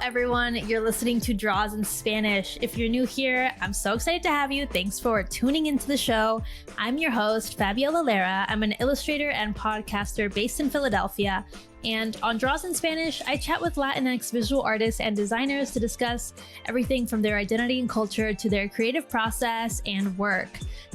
everyone. You're listening to Draws in Spanish. If you're new here, I'm so excited to have you. Thanks for tuning into the show. I'm your host, Fabiola. I'm an illustrator and podcaster based in Philadelphia. And on Draws in Spanish, I chat with Latinx visual artists and designers to discuss everything from their identity and culture to their creative process and work.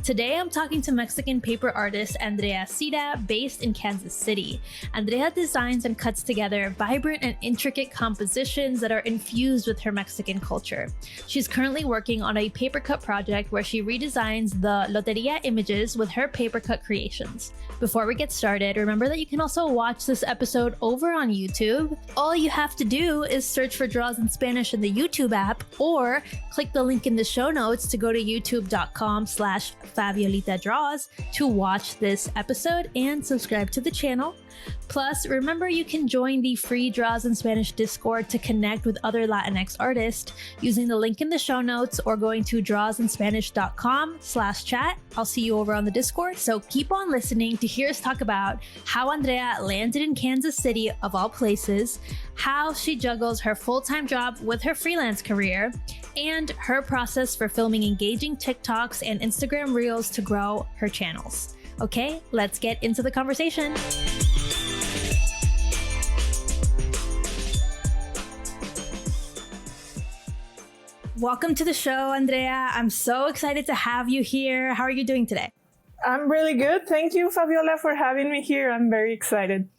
Today, I'm talking to Mexican paper artist Andrea Cira, based in Kansas City. Andrea designs and cuts together vibrant and intricate compositions that are infused with her Mexican culture. She's currently working on a papercut project where she redesigns the Loteria images with her papercut creations. Before we get started, remember that you can also watch this episode over on YouTube. All you have to do is search for Draws in Spanish in the YouTube app or click the link in the show notes to go to youtube.com/Fabiolita Draws to watch this episode and subscribe to the channel. Plus, remember you can join the free Draws in Spanish Discord to connect with other Latinx artists using the link in the show notes or going to drawsinspanish.com/chat. I'll see you over on the Discord. So keep on listening to hear us talk about how Andrea landed in Kansas City, of all places, how she juggles her full-time job with her freelance career, and her process for filming engaging TikToks and Instagram Reels to grow her channels. Okay, let's get into the conversation. Welcome to the show, Andrea. I'm so excited to have you here. How are you doing today? I'm really good. Thank you, Fabiola, for having me here. I'm very excited.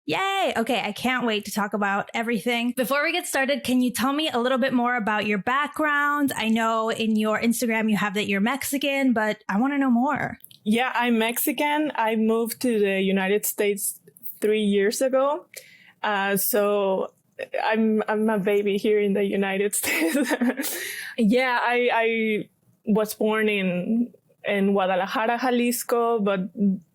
Yay! Okay, I can't wait to talk about everything. Before we get started, can you tell me a little bit more about your background? I know in your Instagram you have that you're Mexican, but I want to know more. Yeah, I'm Mexican. I moved to the United States 3 years ago. So I'm a baby here in the United States. Yeah, I was born in Guadalajara, Jalisco, but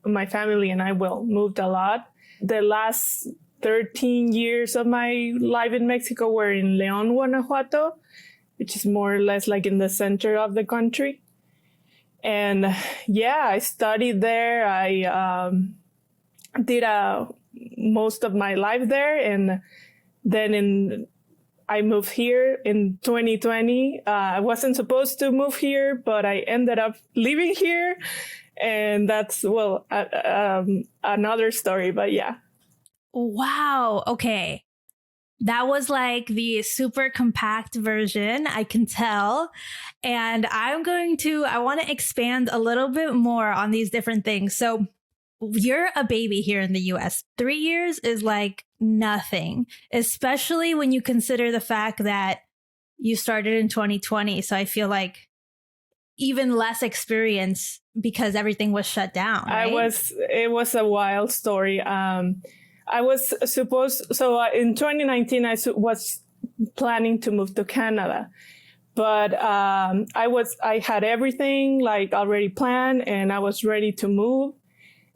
my family and I moved a lot. The last 13 years of my life in Mexico were in León, Guanajuato, which is more or less like in the center of the country. And yeah, I studied there. I did most of my life there. And then I moved here in 2020. I wasn't supposed to move here, but I ended up living here. And that's, another story, but yeah. Wow. Okay. That was like the super compact version, I can tell. And I want to expand a little bit more on these different things. So you're a baby here in the US. 3 years is like nothing, especially when you consider the fact that you started in 2020. So I feel like even less experience because everything was shut down, right? It was a wild story. I was in 2019, I was planning to move to Canada, but I had everything like already planned and I was ready to move.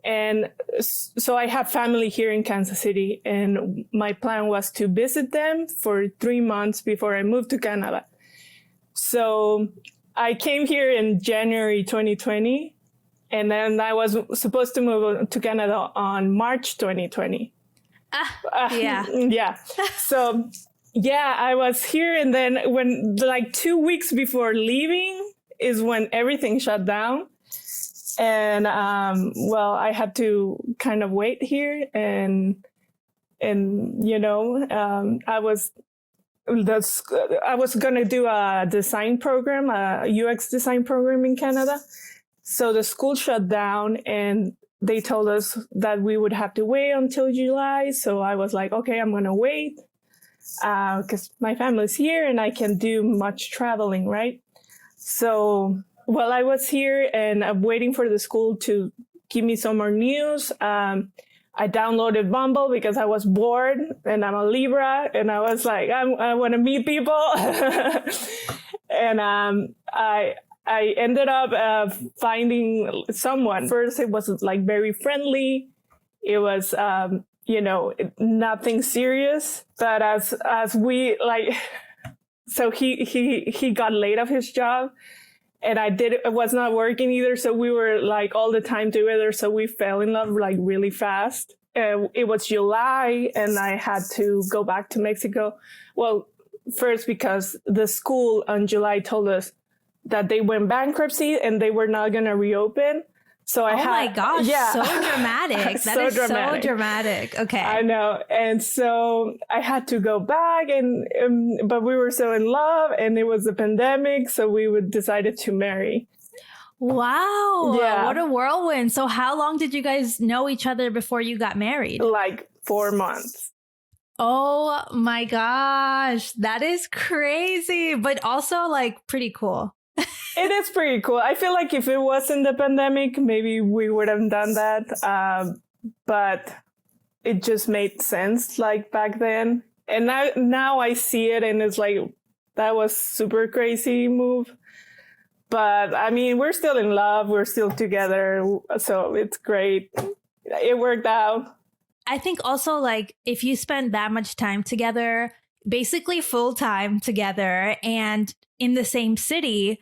And so I have family here in Kansas City and my plan was to visit them for 3 months before I moved to Canada. So I came here in January 2020 and then I was supposed to move to Canada on March 2020. Yeah. Yeah. So, yeah, I was here. And then when like 2 weeks before leaving is when everything shut down. And, I had to kind of wait here I was going to do a design program, a UX design program in Canada. So the school shut down and they told us that we would have to wait until July. So I was like, okay, I'm going to wait because my family's here and I can do much traveling, right? So while I was here and I'm waiting for the school to give me some more news, I downloaded Bumble because I was bored and I'm a Libra and I was like, I want to meet people. And I ended up finding someone. First, it was like very friendly. It was, nothing serious. But as we like, so he got laid off his job. And it was not working either. So we were like all the time together. So we fell in love like really fast. It was July and I had to go back to Mexico. Well, first because the school in July told us that they went bankruptcy and they were not going to reopen. So I my gosh, so dramatic. That is so dramatic. Okay. I know. And so I had to go back but we were so in love and it was a pandemic. So we decided to marry. Wow. Yeah. What a whirlwind. So how long did you guys know each other before you got married? Like 4 months. Oh my gosh. That is crazy, but also like pretty cool. It is pretty cool. I feel like if it wasn't the pandemic, maybe we would have done that. But it just made sense like back then. And now I see it and it's like, that was super crazy move. But I mean, we're still in love. We're still together. So it's great. It worked out. I think also like if you spend that much time together, basically full time together and in the same city,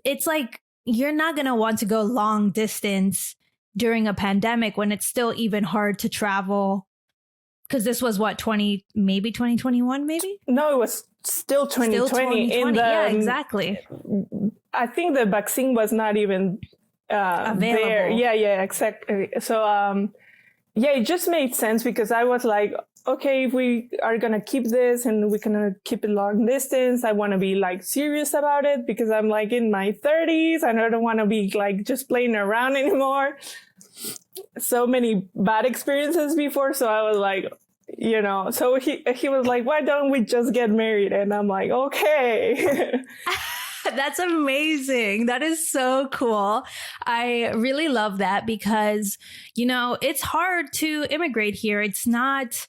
it's like you're not going to want to go long distance during a pandemic when it's still even hard to travel. Because this was what, maybe 2021, maybe? No, it was still 2020. Still 2020. Yeah, exactly. I think the vaccine was not even available. There. Yeah, exactly. So, it just made sense because I was like, okay, if we are going to keep this and we're going to keep it long distance, I want to be like serious about it because I'm like in my 30s and I don't want to be like just playing around anymore. So many bad experiences before. So I was like, so he was like, why don't we just get married? And I'm like, okay. That's amazing. That is so cool. I really love that because, it's hard to immigrate here. It's not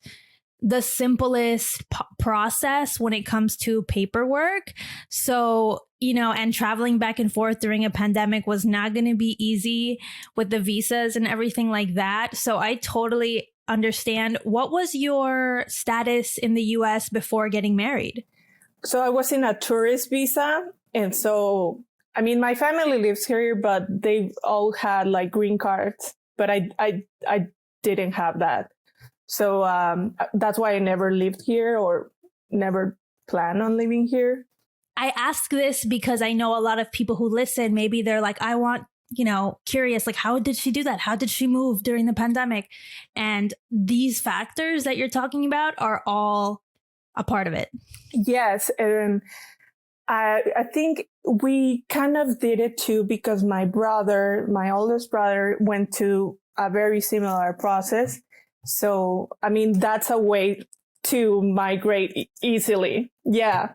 the simplest process when it comes to paperwork. So, and traveling back and forth during a pandemic was not going to be easy with the visas and everything like that. So I totally understand. What was your status in the US before getting married? So I was in a tourist visa. And so, I mean, my family lives here, but they all had like green cards, but I didn't have that. So that's why I never lived here or never plan on living here. I ask this because I know a lot of people who listen, maybe they're like, I want, curious, like, how did she do that? How did she move during the pandemic? And these factors that you're talking about are all a part of it. Yes. And I think we kind of did it too because my oldest brother, went to a very similar process. So, I mean, that's a way to migrate easily. Yeah.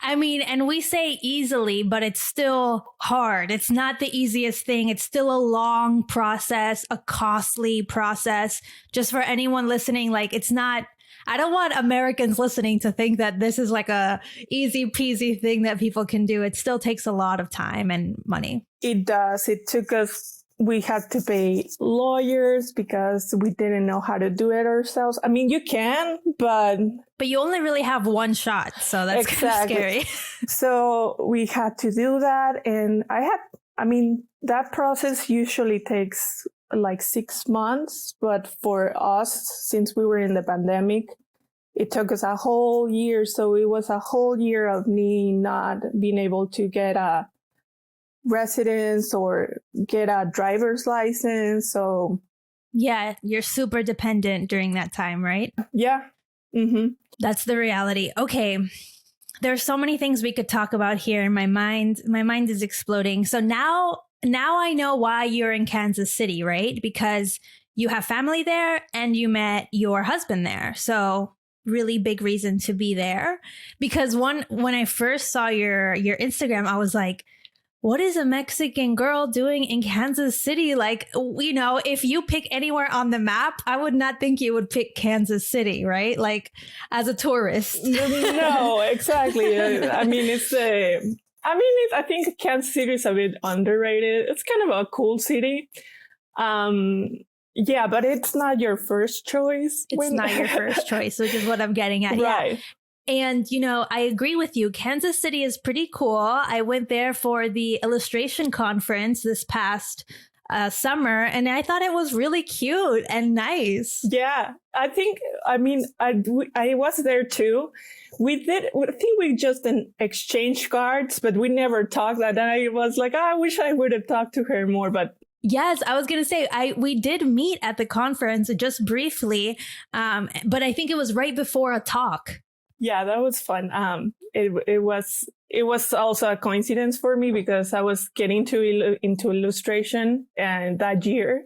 I mean, and we say easily, but it's still hard. It's not the easiest thing. It's still a long process, a costly process. Just for anyone listening, like it's not, I don't want Americans listening to think that this is like a easy peasy thing that people can do. It still takes a lot of time and money. It does. It took us, we had to pay lawyers because we didn't know how to do it ourselves. I mean, you can, but you only really have one shot. So that's exactly. Kind of scary. So we had to do that. And that process usually takes like 6 months. But for us, since we were in the pandemic, it took us a whole year. So it was a whole year of me not being able to get a residence or get a driver's license. So yeah, you're super dependent during that time, right? Yeah. Mm-hmm. That's the reality. Okay. There's so many things we could talk about here. My mind is exploding. So now I know why you're in Kansas City, right? Because you have family there and you met your husband there. So really big reason to be there. Because when I first saw your Instagram, I was like, what is a Mexican girl doing in Kansas City? Like, if you pick anywhere on the map, I would not think you would pick Kansas City, right? Like as a tourist. No, exactly. I think Kansas City is a bit underrated. It's kind of a cool city. Yeah, but it's not your first choice. It's not your first choice, which is what I'm getting at. Right. Yeah. And, I agree with you. Kansas City is pretty cool. I went there for the illustration conference this past summer, and I thought it was really cute and nice. Yeah, I was there too. I think we just exchanged cards, but we never talked. And I was like, I wish I would have talked to her more, but Yes, I was gonna say we did meet at the conference just briefly, but I think it was right before a talk. yeah, that was fun. It was also a coincidence for me because I was getting into illustration and that year,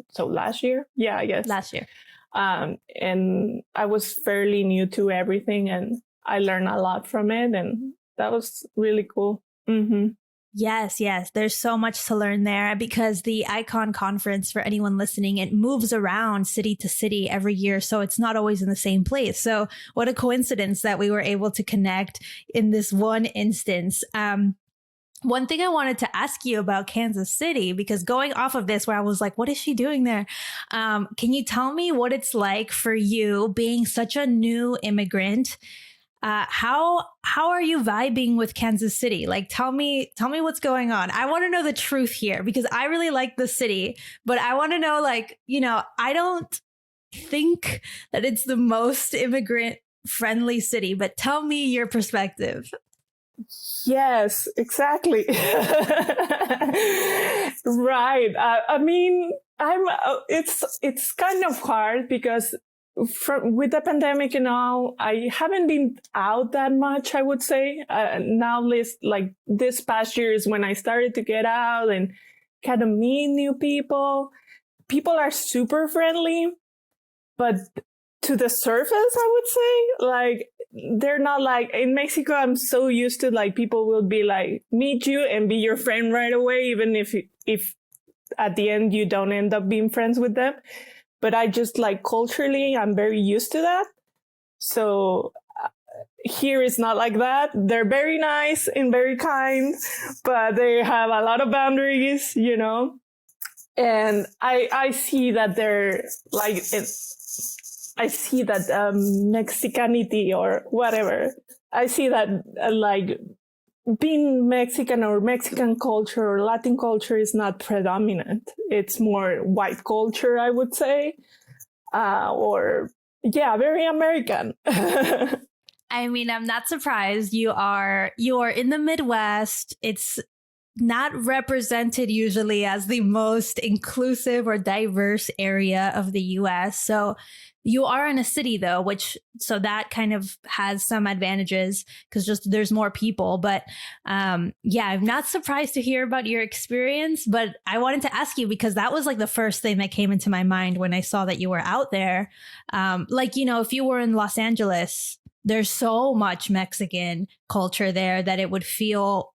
so last year, yeah, I guess Last year. and I was fairly new to everything, and I learned a lot from it, and that was really cool. Mm-hmm. Yes, yes. There's so much to learn there because the Icon Conference, for anyone listening, it moves around city to city every year. So it's not always in the same place. So what a coincidence that we were able to connect in this one instance. One thing I wanted to ask you about Kansas City, because going off of this, where I was like, what is she doing there? Can you tell me what it's like for you being such a new immigrant? How are you vibing with Kansas City? Like, tell me what's going on. I want to know the truth here because I really like the city, but I want to know, like, I don't think that it's the most immigrant friendly city, but tell me your perspective. Yes, exactly. Right. I mean, it's kind of hard because with the pandemic and all, I haven't been out that much, I would say. Now, like this past year is when I started to get out and kind of meet new people. People are super friendly, but to the surface, I would say, like, they're not like in Mexico. I'm so used to like people will be like meet you and be your friend right away, even if at the end you don't end up being friends with them. But I just like culturally, I'm very used to that. So here it's not like that. They're very nice and very kind, but they have a lot of boundaries, And I see that they're like, I see that Mexicanity or whatever. I see that like being Mexican or Mexican culture or Latin culture is not predominant. It's more white culture, I would say, or yeah, very American. I mean, I'm not surprised. You are in the Midwest. It's not represented usually as the most inclusive or diverse area of the US. So you are in a city though, so that kind of has some advantages because just there's more people. But yeah, I'm not surprised to hear about your experience, but I wanted to ask you because that was like the first thing that came into my mind when I saw that you were out there. Like, if you were in Los Angeles, there's so much Mexican culture there that it would feel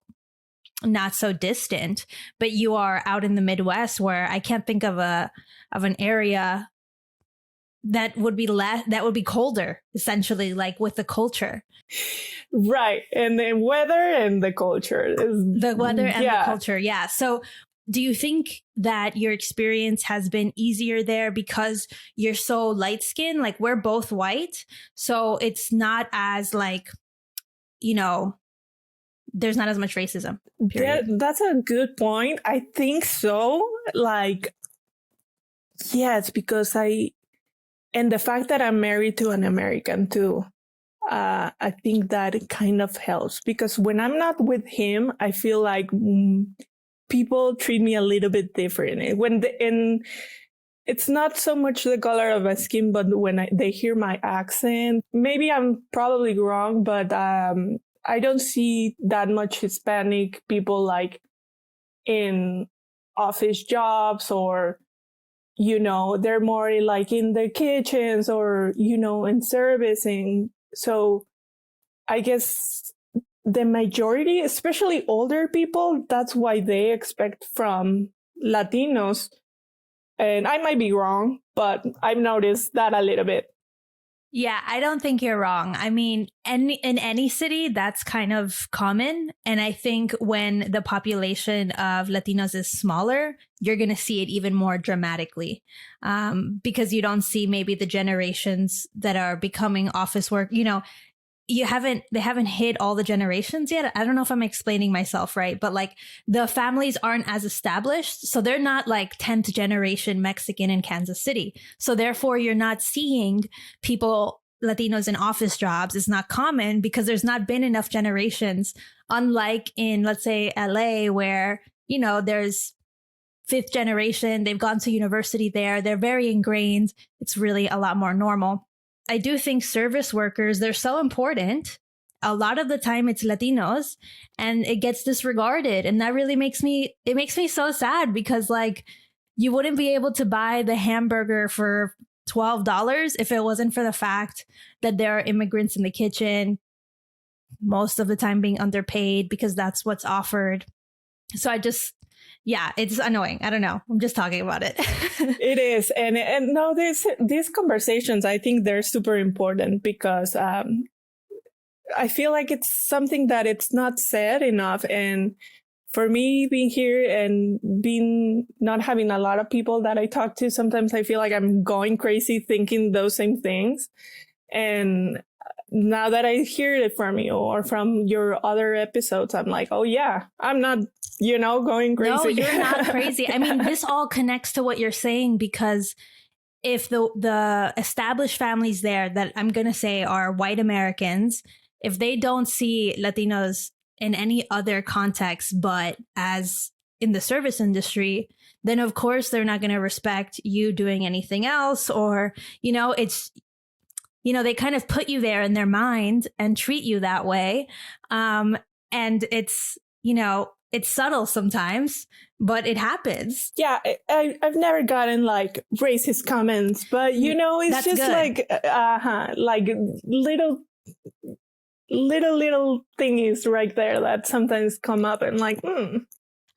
not so distant, but you are out in the Midwest where I can't think of an area that would be colder, essentially, like with the culture. Right. And the weather and the culture. The weather and the culture, yeah. So do you think that your experience has been easier there because you're so light skinned? Like we're both white. So it's not as like, there's not as much racism. That's a good point. I think so. Like, yes, because and the fact that I'm married to an American too, I think that it kind of helps because when I'm not with him, I feel like people treat me a little bit different. And it's not so much the color of my skin, but when they hear my accent, maybe I'm probably wrong, but I don't see that much Hispanic people like in office jobs or, they're more like in the kitchens or, in servicing. So I guess the majority, especially older people, that's why they expect from Latinos. And I might be wrong, but I've noticed that a little bit. Yeah, I don't think you're wrong. I mean, in any city, that's kind of common. And I think when the population of Latinos is smaller, you're going to see it even more dramatically because you don't see maybe the generations that are becoming office work. they haven't hit all the generations yet. I don't know if I'm explaining myself right, but like the families aren't as established. So they're not like 10th generation Mexican in Kansas City. So therefore you're not seeing people, Latinos in office jobs. Is not common because there's not been enough generations, unlike in, let's say, LA, where, you know, there's fifth generation, they've gone to university there, they're very ingrained. It's really a lot more normal. I do think service workers, they're so important. A lot of the time it's Latinos and it gets disregarded. And that really makes me so sad because like you wouldn't be able to buy the hamburger for $12 if it wasn't for the fact that there are immigrants in the kitchen, most of the time being underpaid because that's what's offered. So yeah, it's annoying. I don't know. I'm just talking about it. It is. And no, these conversations, I think they're super important because I feel like it's something that it's not said enough. And for me being here and not having a lot of people that I talk to, sometimes I feel like I'm going crazy thinking those same things. And now that I hear it from you or from your other episodes, I'm like, oh yeah, I'm not, going crazy. No, you're not crazy. I mean, this all connects to what you're saying because if the established families there that I'm going to say are white Americans, if they don't see Latinos in any other context but as in the service industry, then of course they're not going to respect you doing anything else. Or, they kind of put you there in their mind and treat you that way. And it's, it's subtle sometimes, but it happens. Yeah, I've never gotten like racist comments, but it's That's just good. like little thingies right there that sometimes come up and like,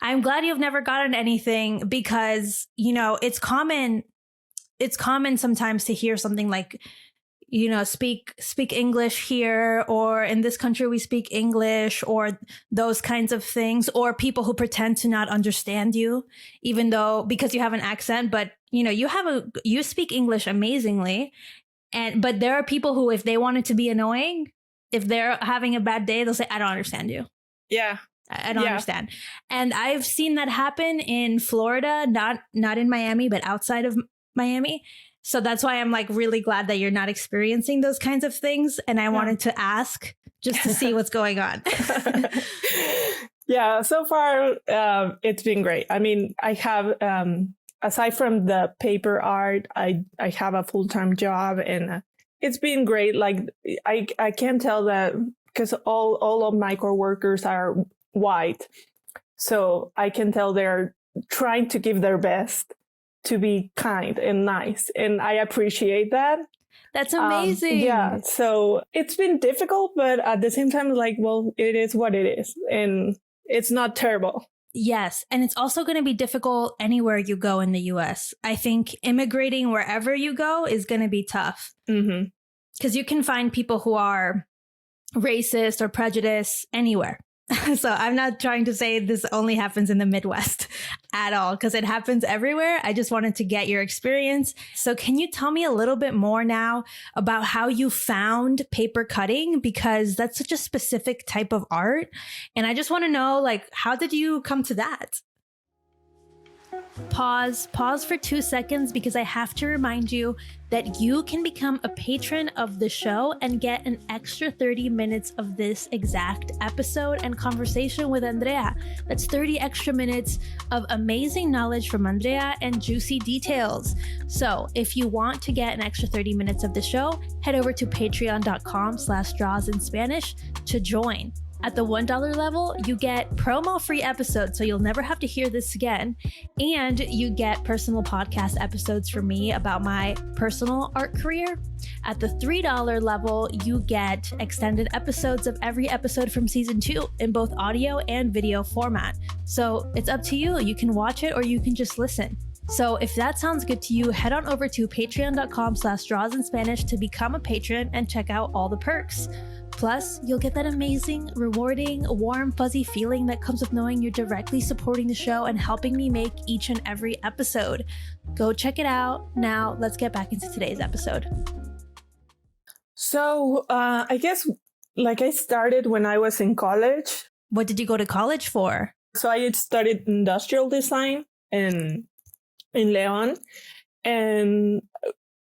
I'm glad you've never gotten anything because, it's common sometimes to hear something like, speak English here, or in this country we speak English, or those kinds of things, or people who pretend to not understand you, even though because you have an accent, but you speak English amazingly. But there are people who, if they wanted to be annoying, if they're having a bad day, they'll say, I don't understand you. Yeah. I don't understand. And I've seen that happen in Florida, not in Miami, but outside of Miami. So that's why I'm like really glad that you're not experiencing those kinds of things. And I wanted to ask just to see what's going on. Yeah, so far it's been great. I mean, I have, aside from the paper art, I have a full-time job and it's been great. Like I can tell that because all of my coworkers are white. So I can tell they're trying to give their best to be kind and nice. And I appreciate that. That's amazing. Yeah. So it's been difficult, but at the same time, like, well, it is what it is. And it's not terrible. Yes. And it's also going to be difficult anywhere you go in the US. I think immigrating wherever you go is going to be tough. Mm-hmm. Because you can find people who are racist or prejudiced anywhere. So I'm not trying to say this only happens in the Midwest at all, because it happens everywhere. I just wanted to get your experience. So can you tell me a little bit more now about how you found paper cutting? Because that's such a specific type of art. And I just want to know, like, how did you come to that? Pause for 2 seconds because I have to remind you that you can become a patron of the show and get an extra 30 minutes of this exact episode and conversation with Andrea. That's 30 extra minutes of amazing knowledge from Andrea and juicy details. So if you want to get an extra 30 minutes of the show, head over to patreon.com/drawsinspanish to join. At the $1 level, you get promo-free episodes, so you'll never have to hear this again. And you get personal podcast episodes from me about my personal art career. At the $3 level, you get extended episodes of every episode from season 2 in both audio and video format. So it's up to you. You can watch it or you can just listen. So if that sounds good to you, head on over to patreon.com/drawsinspanish to become a patron and check out all the perks. Plus, you'll get that amazing, rewarding, warm, fuzzy feeling that comes with knowing you're directly supporting the show and helping me make each and every episode. Go check it out. Now, let's get back into today's episode. So I guess Like I started when I was in college. What did you go to college for? So I studied industrial design in Leon. And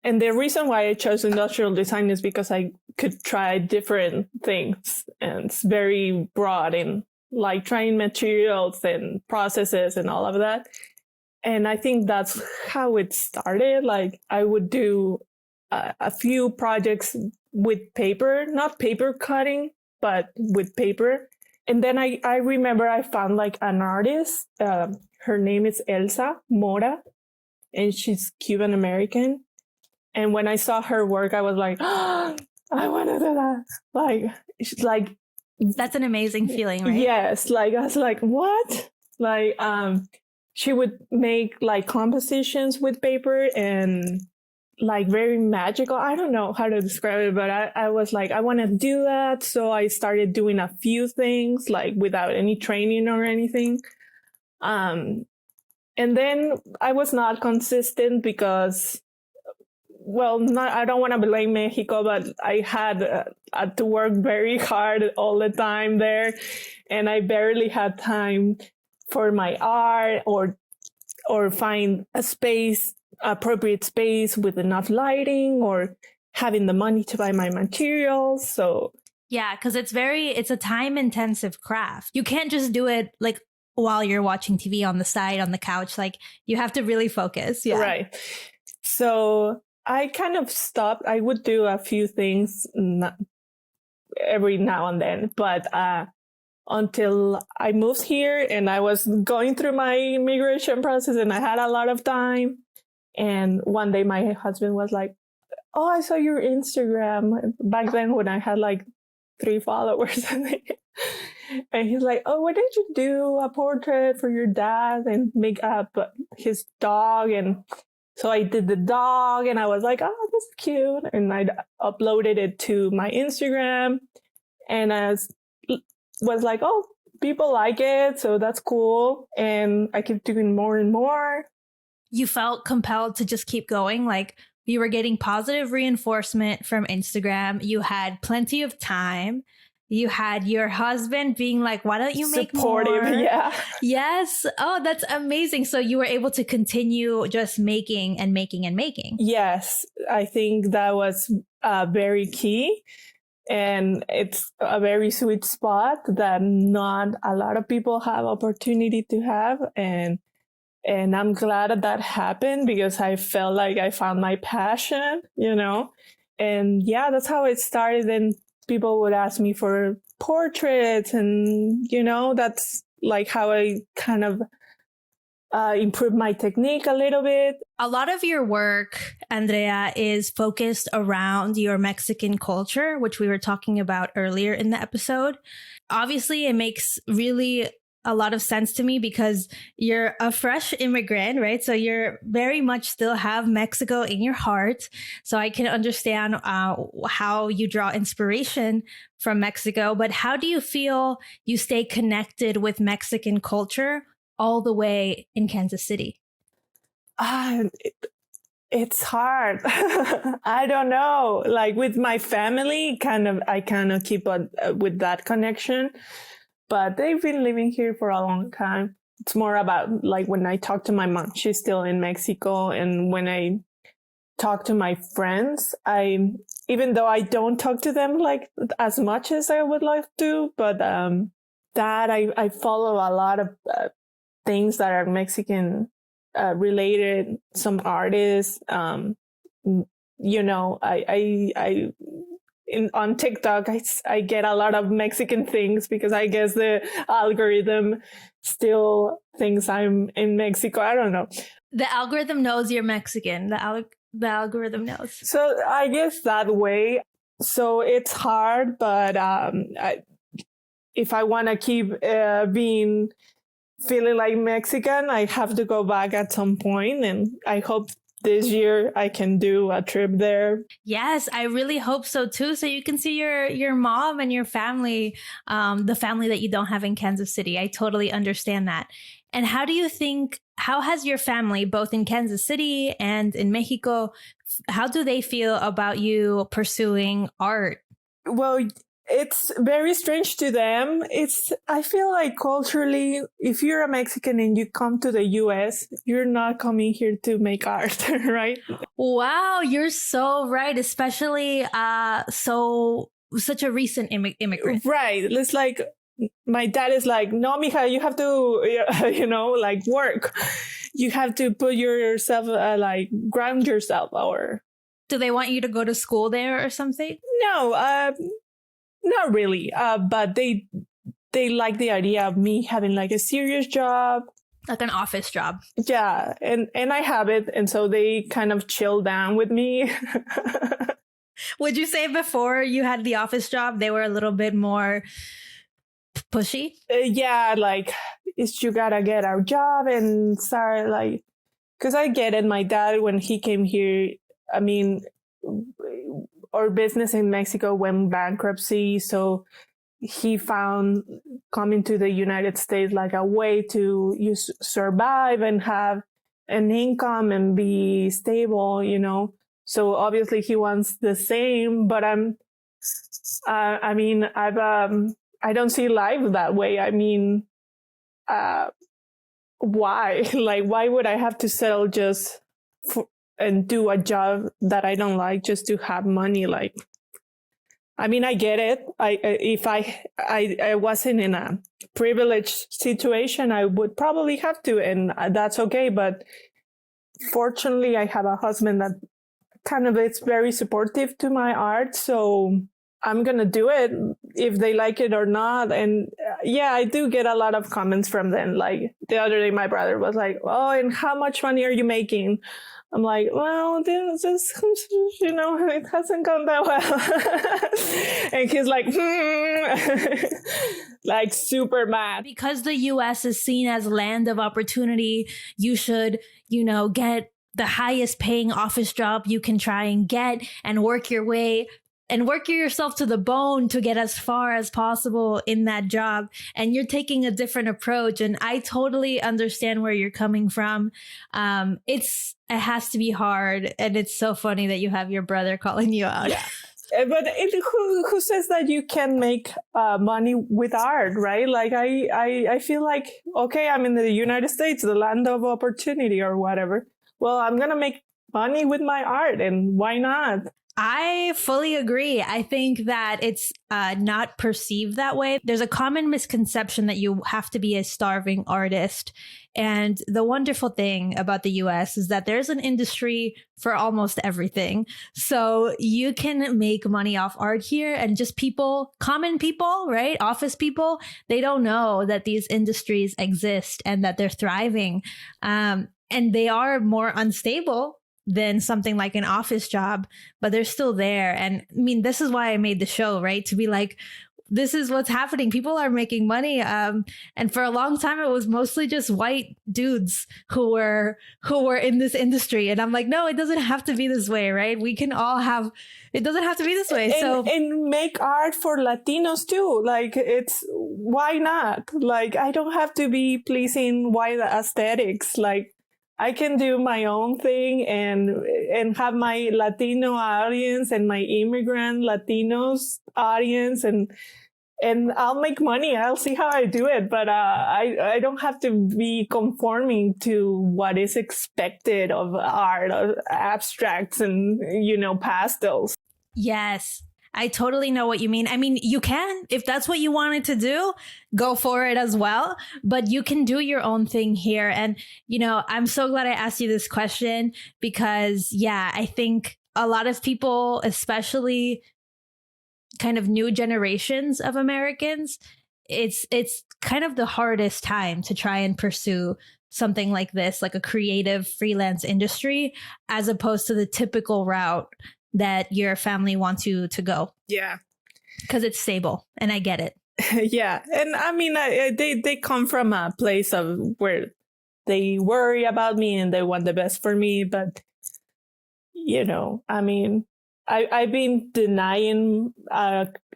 the reason why I chose industrial design is because I could try different things. And it's very broad in like trying materials and processes and all of that. And I think that's how it started. Like I would do a few projects with paper, not paper cutting, but with paper. And then I remember I found like an artist. Her name is Elsa Mora, and she's Cuban American. And when I saw her work, I was like, oh, I want to do that. Like, she's like, that's an amazing feeling, right? Yes. Like, I was like, what? Like, she would make like compositions with paper and like very magical. I don't know how to describe it, but I was like, I want to do that. So I started doing a few things like without any training or anything. And then I was not consistent because, well, I don't want to blame Mexico, but I had to work very hard all the time there. And I barely had time for my art or find a space, appropriate space with enough lighting or having the money to buy my materials. So yeah, because it's a time intensive craft. You can't just do it like while you're watching TV on the side, on the couch. Like you have to really focus. Yeah. Right. So I kind of stopped. I would do a few things every now and then, but until I moved here and I was going through my immigration process and I had a lot of time. And one day my husband was like, oh, I saw your Instagram back then when I had like 3 followers. And he's like, oh, why didn't you do a portrait for your dad and make up his dog? And so I did the dog and I was like, oh, that's cute. And I uploaded it to my Instagram and I was like, oh, people like it. So that's cool. And I kept doing more and more. You felt compelled to just keep going. Like you were getting positive reinforcement from Instagram. You had plenty of time. You had your husband being like, why don't you make supportive, more? Yeah. Yes. Oh, that's amazing. So you were able to continue just making and making and making. Yes. I think that was very key. And it's a very sweet spot that not a lot of people have opportunity to have. And I'm glad that happened because I felt like I found my passion, you know? And yeah, that's how it started. And people would ask me for portraits and, you know, that's like how I kind of improved my technique a little bit. A lot of your work, Andrea, is focused around your Mexican culture, which we were talking about earlier in the episode. Obviously, it makes really a lot of sense to me because you're a fresh immigrant, right? So you're very much still have Mexico in your heart. So I can understand how you draw inspiration from Mexico. But how do you feel you stay connected with Mexican culture all the way in Kansas City? It's hard. I don't know. Like with my family, I kind of keep on with that connection. But they've been living here for a long time. It's more about like when I talk to my mom, she's still in Mexico. And when I talk to my friends, even though I don't talk to them like as much as I would like to, but that I follow a lot of things that are Mexican related, some artists, you know, on TikTok, I get a lot of Mexican things because I guess the algorithm still thinks I'm in Mexico. I don't know. The algorithm knows you're Mexican. The algorithm knows. So I guess that way. So it's hard, but if I want to keep feeling like Mexican, I have to go back at some point, and I hope this year I can do a trip there. Yes, I really hope so too. So you can see your mom and your family, the family that you don't have in Kansas City. I totally understand that. And how has your family, both in Kansas City and in Mexico, how do they feel about you pursuing art? Well, it's very strange to them. I feel like culturally, if you're a Mexican and you come to the US, you're not coming here to make art, right? Wow, you're so right, especially such a recent immigrant. Right. It's like my dad is like, no, mija, you have to, like work. You have to put yourself, like ground yourself, or. Do they want you to go to school there or something? No, not really. But they like the idea of me having like a serious job, like an office job. Yeah, and I have it, and so they kind of chill down with me. Would you say before you had the office job, they were a little bit more pushy? Yeah, like you gotta get our job and start like, because I get it. My dad, when he came here, I mean, our business in Mexico went bankruptcy, so he found coming to the United States like a way to survive and have an income and be stable. So obviously he wants the same, but I mean, I don't see life that way. I mean, why? Like, why would I have to settle just and do a job that I don't like just to have money? Like, I mean, I get it. If I wasn't in a privileged situation, I would probably have to, and that's okay. But fortunately, I have a husband that kind of is very supportive to my art, so I'm gonna do it if they like it or not. And yeah, I do get a lot of comments from them. Like the other day, my brother was like, "Oh, and how much money are you making?" I'm like, well, this it hasn't gone that well. And he's like, like super mad. Because the US is seen as land of opportunity, you should, get the highest paying office job you can try and get and work your way and work yourself to the bone to get as far as possible in that job. And you're taking a different approach. And I totally understand where you're coming from. It has to be hard. And it's so funny that you have your brother calling you out. Yeah. But who says that you can make money with art, right? Like I feel like, okay, I'm in the United States, the land of opportunity or whatever. Well, I'm going to make money with my art, and why not? I fully agree. I think that it's not perceived that way. There's a common misconception that you have to be a starving artist. And the wonderful thing about the US is that there's an industry for almost everything. So you can make money off art here, and just common people, right? Office people, they don't know that these industries exist and that they're thriving. And they are more unstable than something like an office job, but they're still there. And I mean, this is why I made the show, right? To be like, this is what's happening. People are making money. And for a long time, it was mostly just white dudes who were in this industry. And I'm like, no, it doesn't have to be this way, right? We can all it doesn't have to be this way. And make art for Latinos too. Like, why not? Like, I don't have to be pleasing white aesthetics. Like, I can do my own thing and have my Latino audience and my immigrant Latinos audience, and I'll make money. I'll see how I do it, but I don't have to be conforming to what is expected of art, of abstracts and pastels. Yes. I totally know what you mean. I mean, you can, if that's what you wanted to do, go for it as well, but you can do your own thing here. And, I'm so glad I asked you this question because, yeah, I think a lot of people, especially kind of new generations of Americans, it's kind of the hardest time to try and pursue something like this, like a creative freelance industry, as opposed to the typical route that your family wants you to go. Yeah. Because it's stable, and I get it. Yeah. And I mean, they come from a place of where they worry about me and they want the best for me. But, I mean, I've been denying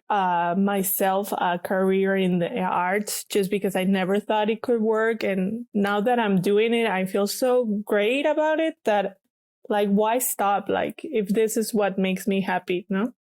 myself a career in the arts just because I never thought it could work. And now that I'm doing it, I feel so great about it that, like, why stop? Like, if this is what makes me happy, no?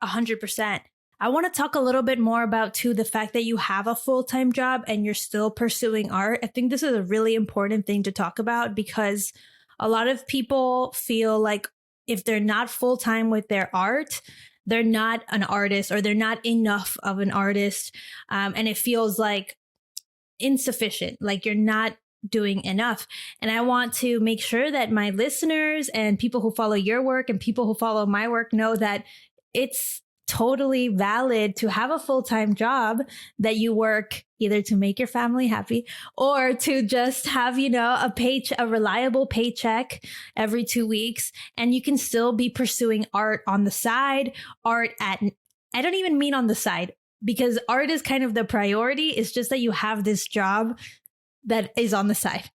100%. I want to talk a little bit more about too the fact that you have a full-time job and you're still pursuing art. I think this is a really important thing to talk about because a lot of people feel like if they're not full-time with their art, they're not an artist or they're not enough of an artist. And it feels like insufficient, like you're not doing enough. And I want to make sure that my listeners and people who follow your work and people who follow my work know that it's totally valid to have a full-time job that you work either to make your family happy or to just have, a reliable paycheck every 2 weeks. And you can still be pursuing art on the side, I don't even mean on the side because art is kind of the priority. It's just that you have this job that is on the side.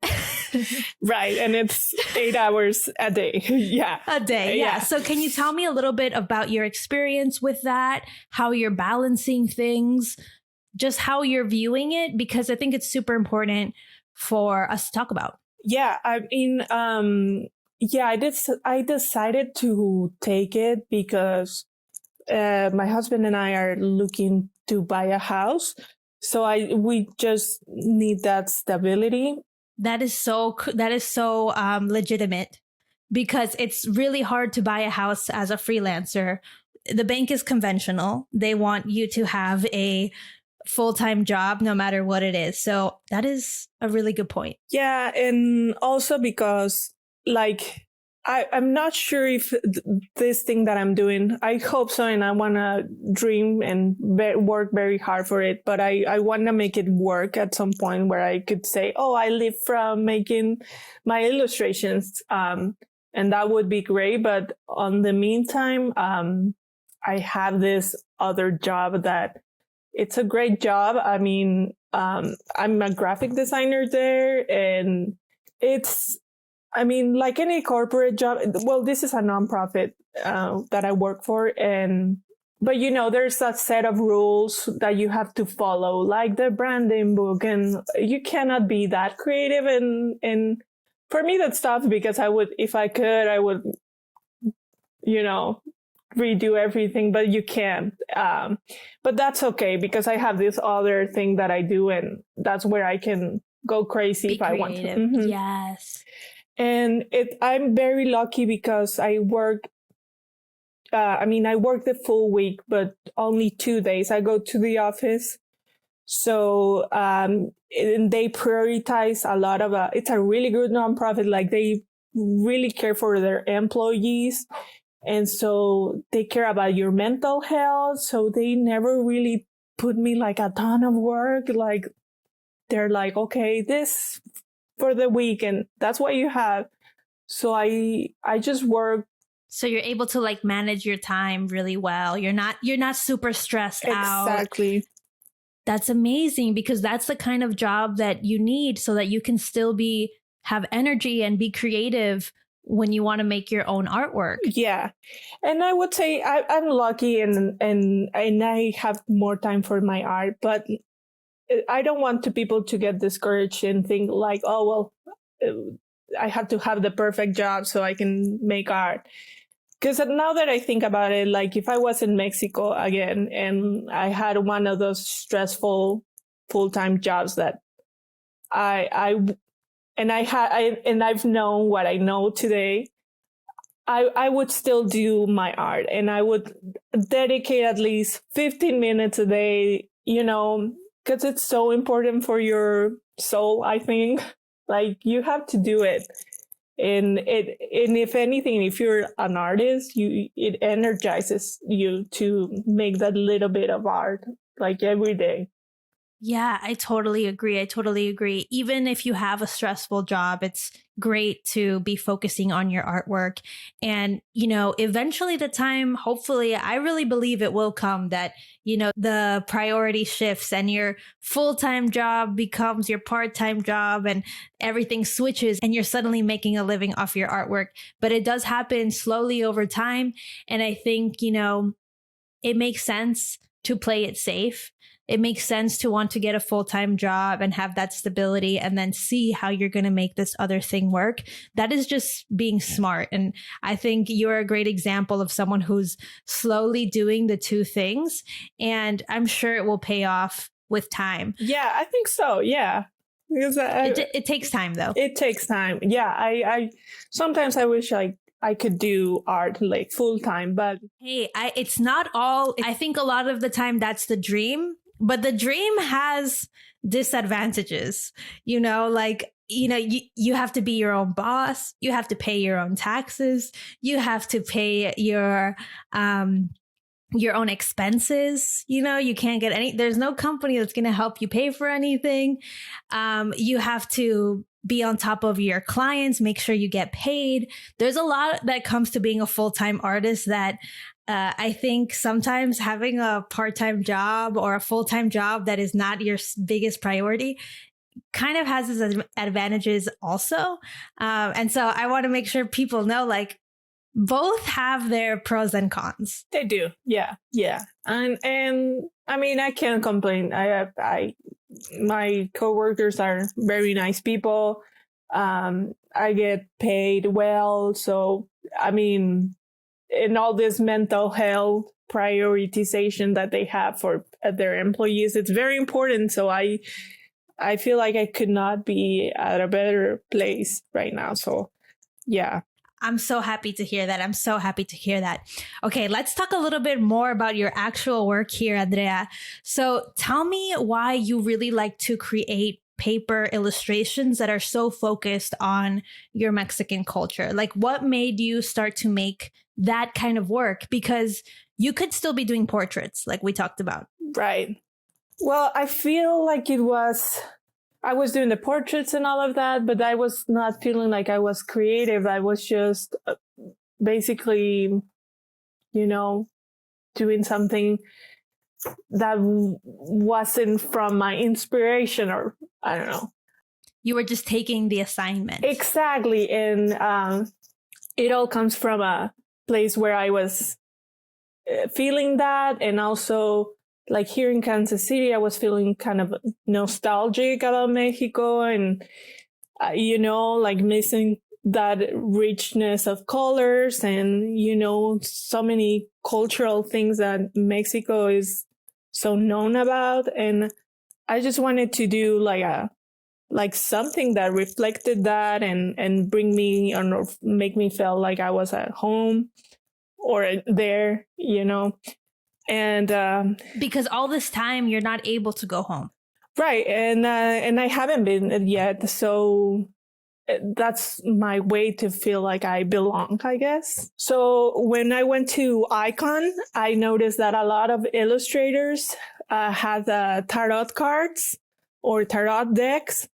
Right. And it's 8 hours a day. Yeah. A day. Yeah. So can you tell me a little bit about your experience with that, how you're balancing things, just how you're viewing it? Because I think it's super important for us to talk about. Yeah. I mean, I decided to take it because my husband and I are looking to buy a house. So we just need that stability. That is so legitimate because it's really hard to buy a house as a freelancer. The bank is conventional. They want you to have a full-time job no matter what it is. So that is a really good point. Yeah. And also because I'm not sure if this thing that I'm doing, I hope so. And I want to dream and work very hard for it. But I want to make it work at some point where I could say, oh, I live from making my illustrations. And that would be great. But on the meantime, I have this other job that it's a great job. I mean, I'm a graphic designer there and like any corporate job, well, this is a nonprofit that I work for. But there's a set of rules that you have to follow, like the branding book, and you cannot be that creative. And for me, that's tough because if I could, I would, redo everything, but you can't. But that's okay because I have this other thing that I do, and that's where I can go crazy if I want to. Mm-hmm. Yes. And I'm very lucky because I work the full week, but only 2 days. I go to the office. So and they prioritize a lot of it's a really good nonprofit. Like they really care for their employees. And so they care about your mental health. So they never really put me like a ton of work. Like they're like, okay, this for the week, and that's what you have. So I just work. So you're able to like manage your time really well. You're not super stressed out. Exactly. That's amazing because that's the kind of job that you need so that you can still have energy and be creative when you want to make your own artwork. Yeah. And I would say I'm lucky and I have more time for my art, but I don't want people to get discouraged and think like, oh, well, I have to have the perfect job so I can make art. Because now that I think about it, like if I was in Mexico again and I had one of those stressful full-time jobs that I've known what I know today, I would still do my art and I would dedicate at least 15 minutes a day, because it's so important for your soul, I think. Like you have to do it. And if anything, if you're an artist, it energizes you to make that little bit of art like every day. Yeah, I totally agree. Even if you have a stressful job, it's great to be focusing on your artwork. And, eventually the time, hopefully, I really believe it will come that, the priority shifts and your full-time job becomes your part-time job and everything switches and you're suddenly making a living off your artwork. But it does happen slowly over time. And I think, it makes sense to play it safe. it makes sense to want to get a full-time job and have that stability and then see how you're going to make this other thing work. That is just being smart. And I think you're a great example of someone who's slowly doing the two things. And I'm sure it will pay off with time. Yeah, I think so. Yeah. Because it takes time though. It takes time. Yeah. I sometimes I wish I could do art like full time, but hey, it's not all. I think a lot of the time that's the dream, but the dream has disadvantages, you know, like, you know, you have to be your own boss. You have to pay your own taxes. You have to pay your own expenses. You know, you can't get there's no company that's going to help you pay for anything. You have to be on top of your clients, make sure you get paid. There's a lot that comes to being a full-time artist that I think sometimes having a part-time job or a full-time job that is not your biggest priority kind of has its advantages also. And so I want to make sure people know, like, both have their pros and cons. They do. Yeah. Yeah. And I mean, I can't complain. My coworkers are very nice people. I get paid well. So, I mean, in all this mental health prioritization that they have for their employees, it's very important. So I feel like I could not be at a better place right now. So, yeah. I'm so happy to hear that. I'm so happy to hear that. Okay, let's talk a little bit more about your actual work here, Andrea. So tell me why you really like to create paper illustrations that are so focused on your Mexican culture. Like, what made you start to make that kind of work? Because you could still be doing portraits like we talked about. Right. Well, I feel like I was doing the portraits and all of that, but I was not feeling like I was creative. I was just basically, you know, doing something that wasn't from my inspiration, or I don't know. You were just taking the assignment. Exactly. And it all comes from a place where I was feeling that, and also, like, here in Kansas City, I was feeling kind of nostalgic about Mexico and, you know, like missing that richness of colors and, you know, so many cultural things that Mexico is so known about. And I just wanted to do like something that reflected that and bring me or make me feel like I was at home or there, you know. And because all this time you're not able to go home, right? And I haven't been yet, so that's my way to feel like I belong, I guess. So when I went to Icon, I noticed that a lot of illustrators had tarot cards or tarot decks.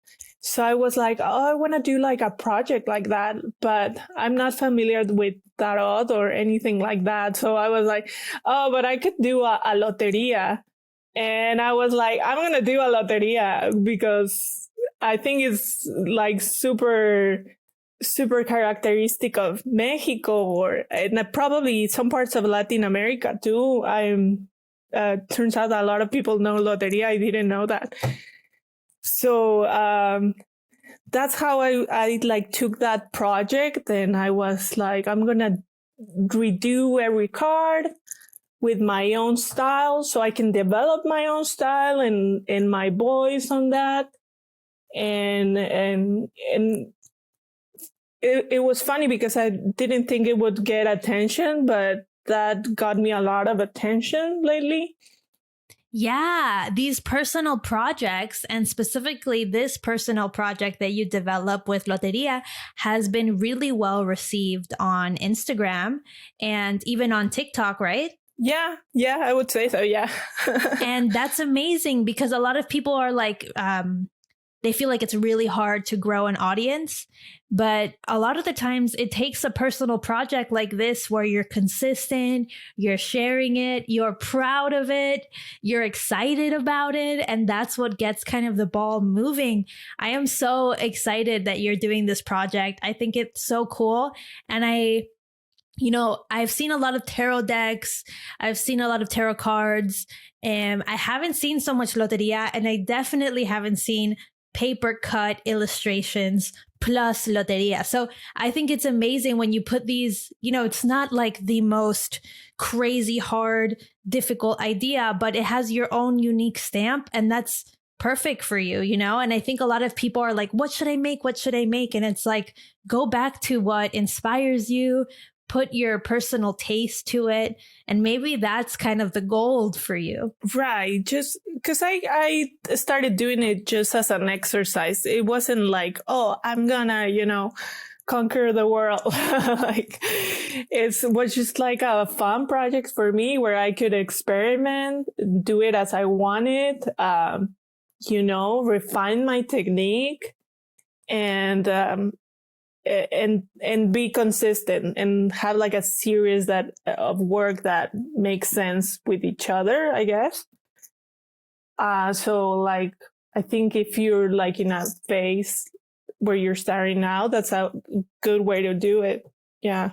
So I was like, oh, I want to do like a project like that, but I'm not familiar with tarot or anything like that. So I was like, oh, but I could do a loteria. And I was like, I'm going to do a loteria because I think it's like super, super characteristic of Mexico and probably some parts of Latin America too. Turns out a lot of people know loteria. I didn't know that. So that's how I like took that project, and I was like, I'm gonna redo every card with my own style, so I can develop my own style and my voice on that. And it was funny because I didn't think it would get attention, but that got me a lot of attention lately. Yeah, these personal projects, and specifically this personal project that you develop with Loteria, has been really well received on Instagram and even on TikTok, right? Yeah, I would say so, yeah. And that's amazing because a lot of people are like, they feel like it's really hard to grow an audience. But a lot of the times it takes a personal project like this where you're consistent, you're sharing it, you're proud of it, you're excited about it. And that's what gets kind of the ball moving. I am so excited that you're doing this project. I think it's so cool. And I've seen a lot of tarot decks, I've seen a lot of tarot cards, and I haven't seen so much Loteria, and I definitely haven't seen paper cut illustrations plus Loteria. So I think it's amazing when you put these, it's not like the most crazy, hard, difficult idea, but it has your own unique stamp, and that's perfect for you, And I think a lot of people are like, what should I make? What should I make? And it's like, go back to what inspires you, put your personal taste to it, and maybe that's kind of the gold for you. Right. Just because I started doing it just as an exercise. It wasn't like, oh, I'm gonna, conquer the world. Like, it was just like a fun project for me where I could experiment, do it as I wanted, refine my technique, and be consistent and have like a series of work that makes sense with each other, I guess. So like, I think if you're like in a phase where you're starting out, that's a good way to do it. Yeah.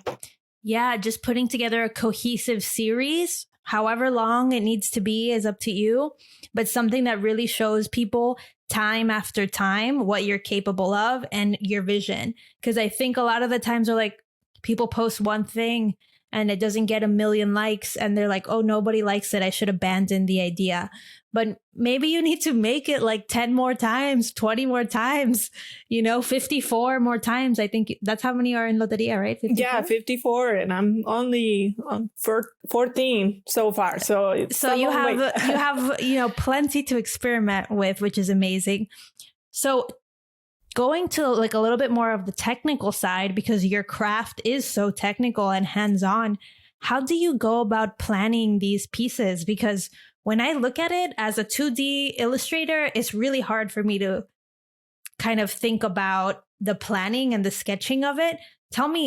Yeah. Just putting together a cohesive series, however long it needs to be, is up to you, but something that really shows people time after time what you're capable of and your vision. Because I think a lot of the times are like, people post one thing and it doesn't get a million likes and they're like, oh, nobody likes it, I should abandon the idea. But maybe you need to make it like 10 more times, 20 more times, 54 more times. I think that's how many are in Loteria, right? 54? Yeah, 54, and I'm only on 14 so far. So you have plenty to experiment with, which is amazing. So going to like a little bit more of the technical side, because your craft is so technical and hands-on, how do you go about planning these pieces? Because when I look at it as a 2D illustrator, it's really hard for me to kind of think about the planning and the sketching of it.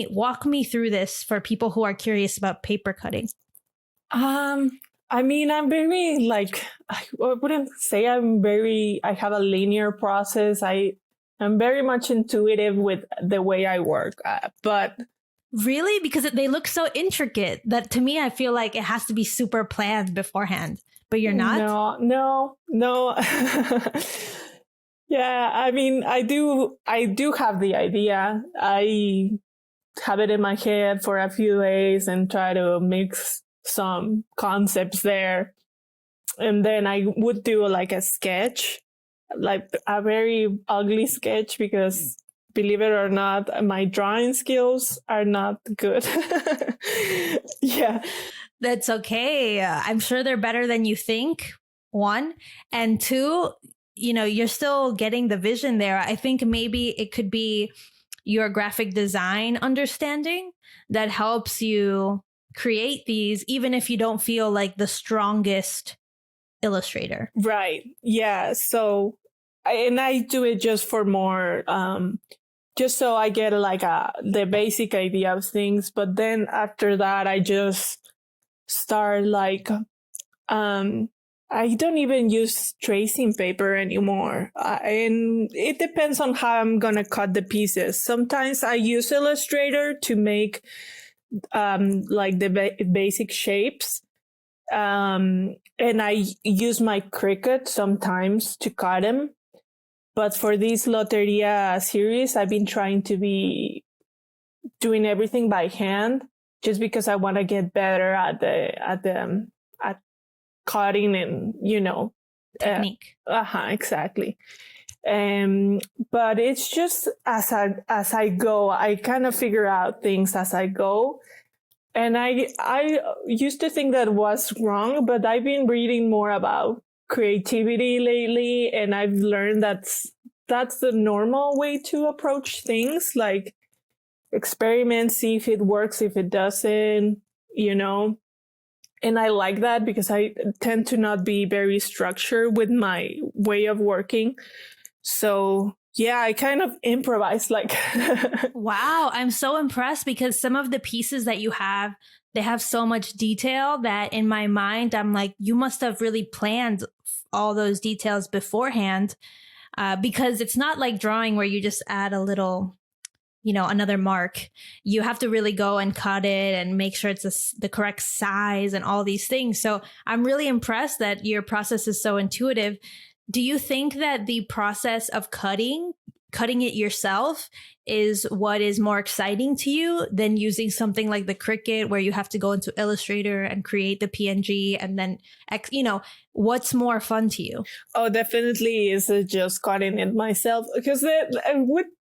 Walk me through this for people who are curious about paper cutting. I mean, I'm very like, I wouldn't say I have a linear process. I'm very much intuitive with the way I work, but really, because they look so intricate that to me, I feel like it has to be super planned beforehand, but you're not? No. Yeah, I mean, I do have the idea. I have it in my head for a few days and try to mix some concepts there. And then I would do like a sketch, like a very ugly sketch, because believe it or not, my drawing skills are not good. Yeah. That's okay. I'm sure they're better than you think, one. And two, you're still getting the vision there. I think maybe it could be your graphic design understanding that helps you create these, even if you don't feel like the strongest illustrator. Right. Yeah. So, I do it just for more, just so I get like the basic idea of things. But then after that, I just start like, I don't even use tracing paper anymore. And it depends on how I'm going to cut the pieces. Sometimes I use Illustrator to make like the basic shapes. And I use my Cricut sometimes to cut them. But for this Loteria series, I've been trying to be doing everything by hand, just because I want to get better at cutting and, technique. Exactly. But it's just as I go, I kind of figure out things as I go. And I used to think that was wrong, but I've been reading more about creativity lately, and I've learned that's the normal way to approach things. Like, experiment, see if it works, if it doesn't, And I like that because I tend to not be very structured with my way of working. So yeah, I kind of improvise like. Wow, I'm so impressed, because some of the pieces that you have, they have so much detail that in my mind, I'm like, you must have really planned all those details beforehand, because it's not like drawing where you just add a little another mark. You have to really go and cut it and make sure it's the correct size and all these things. So I'm really impressed that your process is so intuitive. Do you think that the process of cutting it yourself is what is more exciting to you than using something like the Cricut where you have to go into Illustrator and create the PNG and then, what's more fun to you? Oh, definitely is just cutting it myself, because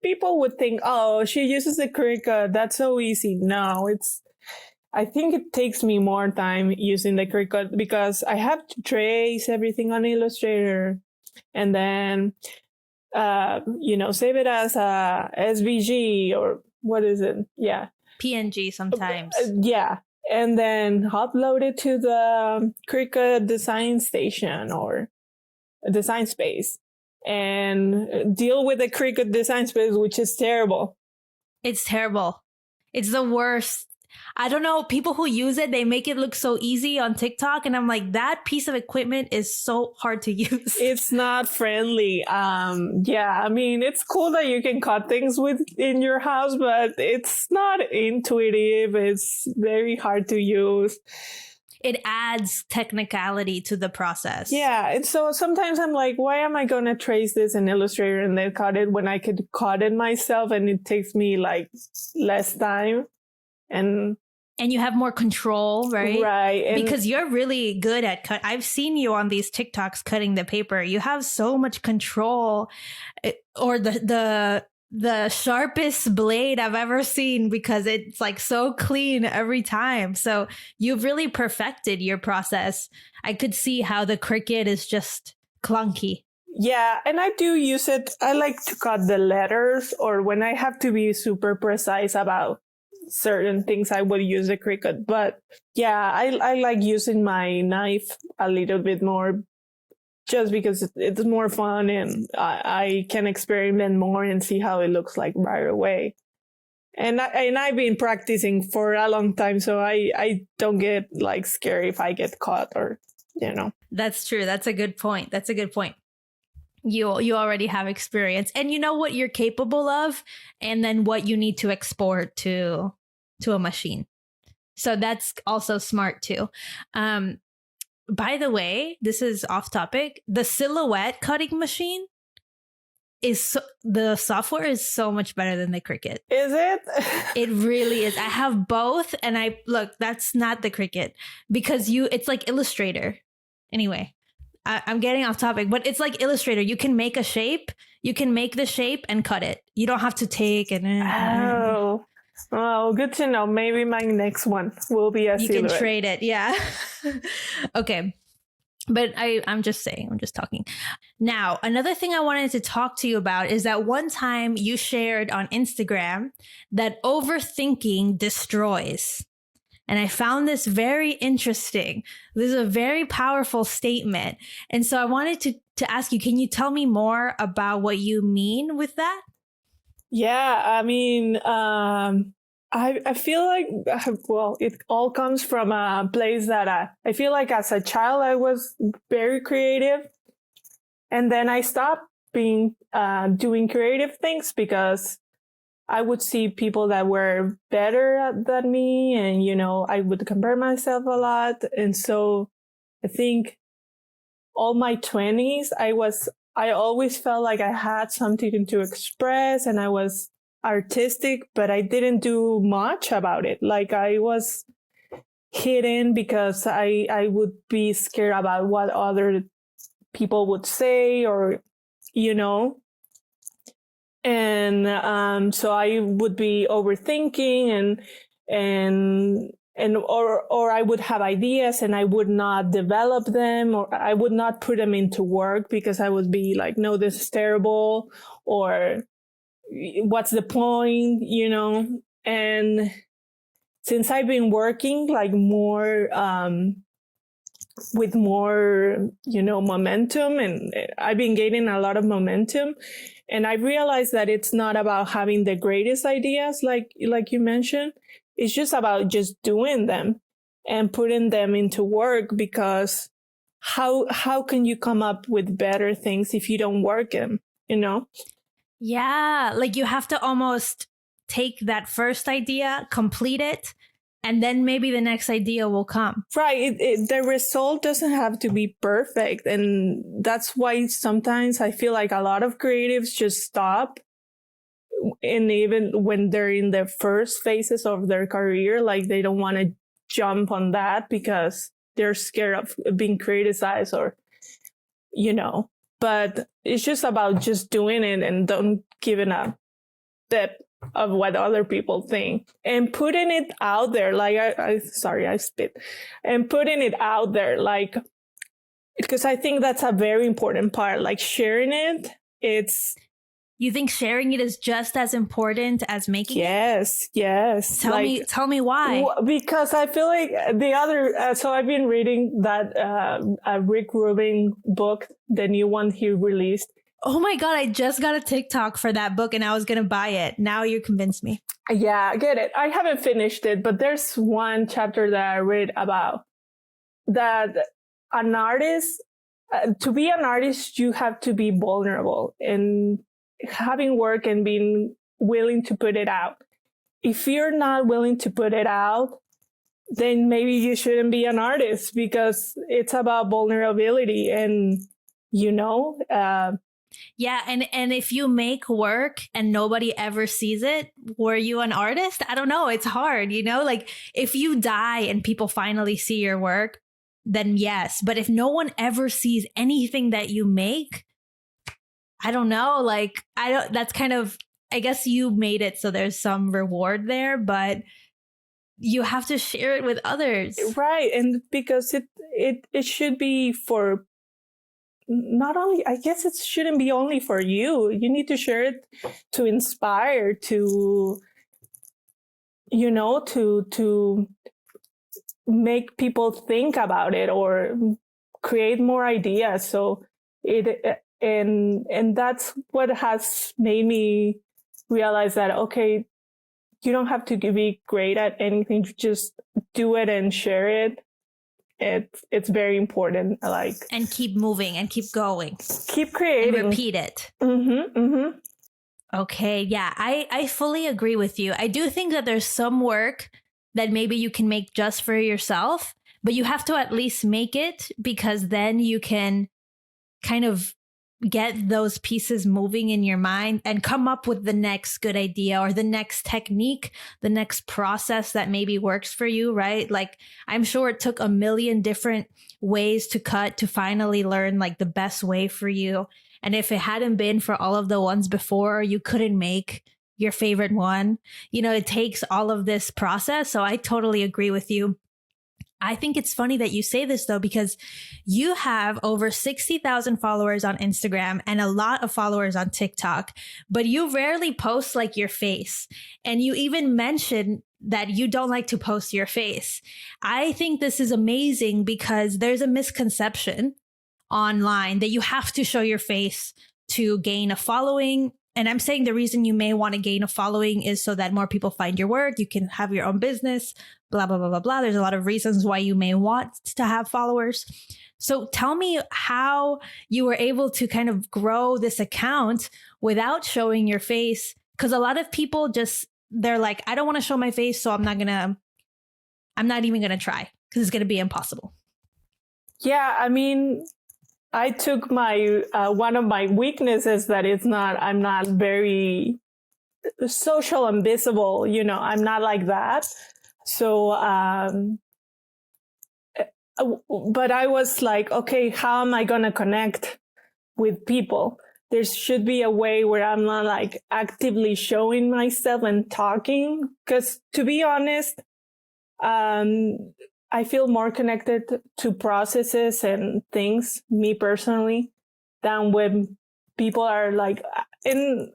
people would think, oh, she uses the Cricut, that's so easy. No, I think it takes me more time using the Cricut because I have to trace everything on Illustrator and then save it as a SVG or what is it? Yeah. PNG sometimes. Yeah. And then upload it to the Cricut design station or design space and deal with the Cricut design space, which is terrible. It's terrible. It's the worst. I don't know. People who use it, they make it look so easy on TikTok. And I'm like, that piece of equipment is so hard to use. It's not friendly. Yeah, I mean, it's cool that you can cut things in your house, but it's not intuitive. It's very hard to use. It adds technicality to the process. Yeah. And so sometimes I'm like, why am I going to trace this in Illustrator and then cut it when I could cut it myself and it takes me like less time? And you have more control, right? Right. And because you're really good at cut. I've seen you on these TikToks cutting the paper. You have so much control, or the sharpest blade I've ever seen, because it's like so clean every time. So you've really perfected your process. I could see how the Cricut is just clunky. Yeah, and I do use it. I like to cut the letters, or when I have to be super precise about certain things, I would use a Cricut. But yeah, I like using my knife a little bit more just because it's more fun and I can experiment more and see how it looks like right away. And I've been practicing for a long time, so I don't get like scared if I get caught or. That's true. That's a good point. You already have experience and you know what you're capable of, and then what you need to export to a machine. So that's also smart too. By the way, this is off topic. The silhouette cutting machine the software is so much better than the Cricut. Is it? It really is. I have both, and that's not the Cricut because it's like Illustrator. Anyway, I'm getting off topic, but it's like Illustrator. You can make a shape, you can make the shape and cut it. You don't have to take it. Oh, good to know. Maybe my next one will be a silhouette. You can trade it. Yeah. Okay. But I'm just saying, I'm just talking. Now, another thing I wanted to talk to you about is that one time you shared on Instagram that overthinking destroys. And I found this very interesting. This is a very powerful statement. And so I wanted to ask you, can you tell me more about what you mean with that? Yeah, I mean, I feel like, well, it all comes from a place that I feel like as a child, I was very creative. And then I stopped doing creative things because I would see people that were better than me. And, I would compare myself a lot. And so I think all my 20s, I always felt like I had something to express and I was artistic, but I didn't do much about it. Like I was hidden because I would be scared about what other people would say or, and so I would be overthinking and or I would have ideas and I would not develop them, or I would not put them into work because I would be like, no, this is terrible, or what's the point, And since I've been working like more with more, momentum, and I've been gaining a lot of momentum, and I realized that it's not about having the greatest ideas, like you mentioned. It's just about just doing them and putting them into work, because how can you come up with better things if you don't work them, Yeah, like you have to almost take that first idea, complete it, and then maybe the next idea will come. Right. The result doesn't have to be perfect. And that's why sometimes I feel like a lot of creatives just stop. And even when they're in the first phases of their career, like they don't want to jump on that because they're scared of being criticized or, but it's just about just doing it and don't giving a bit of what other people think and putting it out there. Like, I spit, and putting it out there, like, because I think that's a very important part, like sharing it. You think sharing it is just as important as making it? Yes. Tell me why. Because I feel like so I've been reading that Rick Rubin book, the new one he released. Oh my God, I just got a TikTok for that book and I was going to buy it. Now you convinced me. Yeah, I get it. I haven't finished it, but there's one chapter that I read about that an artist, to be an artist, you have to be vulnerable and having work and being willing to put it out. If you're not willing to put it out, then maybe you shouldn't be an artist because it's about vulnerability and, yeah, and if you make work and nobody ever sees it, were you an artist? I don't know. It's hard, like if you die and people finally see your work, then yes. But if no one ever sees anything that you make, I don't know. Like, that's kind of, I guess you made it so there's some reward there, but you have to share it with others. Right. And because it should be for not only, I guess it shouldn't be only for you. You need to share it to inspire, to make people think about it or create more ideas. So and that's what has made me realize that, okay, you don't have to be great at anything. Just do it and share it. It's very important. And keep moving and keep going. Keep creating. And repeat it. Mm-hmm, mm-hmm. Okay. Yeah, I fully agree with you. I do think that there's some work that maybe you can make just for yourself, but you have to at least make it because then you can kind of get those pieces moving in your mind and come up with the next good idea or the next technique, the next process that maybe works for you, right? Like, I'm sure it took a million different ways to cut to finally learn like the best way for you. And if it hadn't been for all of the ones before, you couldn't make your favorite one. It takes all of this process. So I totally agree with you. I think it's funny that you say this, though, because you have over 60,000 followers on Instagram and a lot of followers on TikTok, but you rarely post like your face. And you even mentioned that you don't like to post your face. I think this is amazing because there's a misconception online that you have to show your face to gain a following. And I'm saying the reason you may want to gain a following is so that more people find your work. You can have your own business, blah, blah, blah, blah, blah. There's a lot of reasons why you may want to have followers. So tell me how you were able to kind of grow this account without showing your face. Because a lot of people they're like, I don't want to show my face, so I'm not even going to try because it's going to be impossible. Yeah, I mean, I took my one of my weaknesses that I'm not very social and visible. I'm not like that. So, but I was like, okay, how am I going to connect with people? There should be a way where I'm not like actively showing myself and talking. Because to be honest, I feel more connected to processes and things, me personally, than when people are like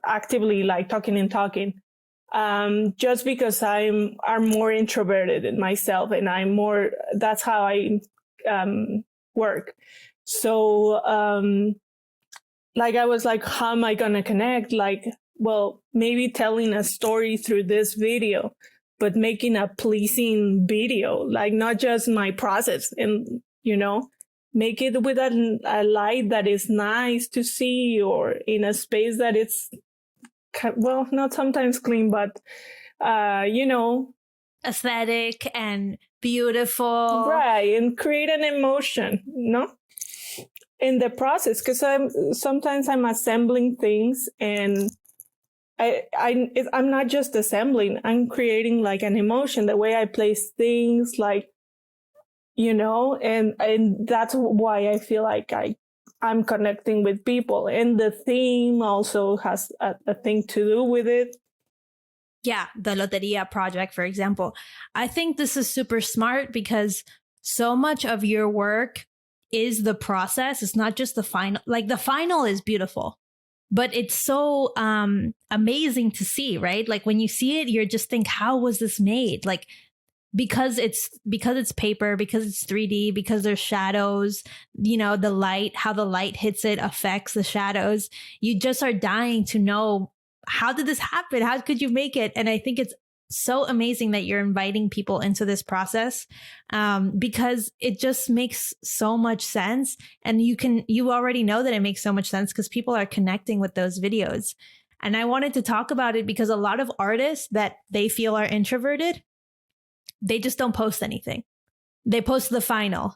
actively like talking. Just because I'm more introverted in myself and that's how I work. So like I was like, how am I gonna connect? Like, well, maybe telling a story through this video, but making a pleasing video, like not just my process and, make it with a light that is nice to see or in a space that it's well, not sometimes clean, but you know, aesthetic and beautiful. right, and create an emotion, no, in the process. Because I'm assembling things, and I'm not just assembling. I'm creating like an emotion. The way I place things, like, you know, and that's why I feel like I'm connecting with people, and the theme also has a thing to do with it. Yeah, the Loteria project, for example. I think this is super smart because so much of your work is the process. It's not just the final. Like the final is beautiful, but it's so amazing to see, right? Like when you see it, you're just think, how was this made? Like because it's paper, because it's 3D, because there's shadows, you know, the light, how the light hits it affects the shadows. You just are dying to know, how did this happen? How could you make it? And I think it's so amazing that you're inviting people into this process, because it just makes so much sense. And you already know that it makes so much sense because people are connecting with those videos. And I wanted to talk about it because a lot of artists that they feel are introverted, they just don't post anything. They post the final.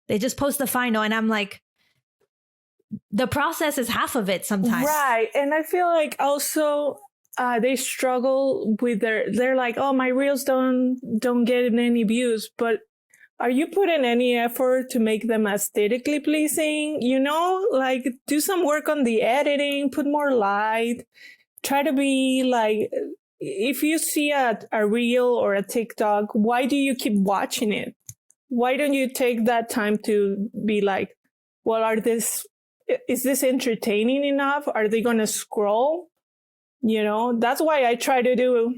They just post the final. And I'm like, the process is half of it sometimes. Right. And I feel like also they struggle with they're like, oh, my reels don't get any views, but are you putting any effort to make them aesthetically pleasing? You know, like do some work on the editing, put more light, try to be like, if you see a reel or a TikTok, why do you keep watching it? Why don't you take that time to be like, well, is this entertaining enough? Are they going to scroll? You know, that's why I try to do.